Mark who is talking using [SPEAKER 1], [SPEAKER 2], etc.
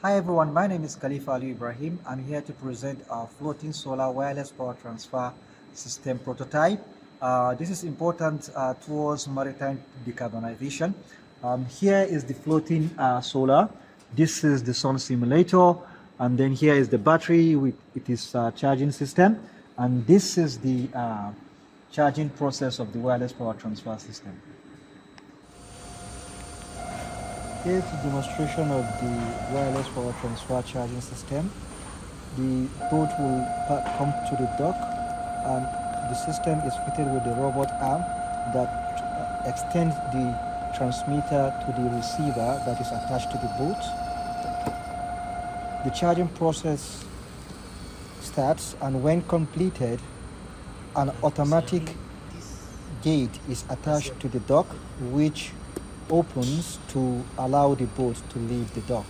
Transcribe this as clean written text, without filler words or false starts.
[SPEAKER 1] Hi everyone, my name is Khalifa Ali Ibrahim. I'm here to present our floating solar wireless power transfer system prototype. This is important towards maritime decarbonization. Here is the floating solar. This is the sun simulator, and then here is the battery with its charging system, and this is the charging process of the wireless power transfer system. Here's a demonstration of the wireless power transfer charging system. The boat will come to the dock, and the system is fitted with the robot arm that extends the transmitter to the receiver that is attached to the boat. The charging process starts, and when completed, an automatic gate is attached to the dock, which opens to allow the boat to leave the dock.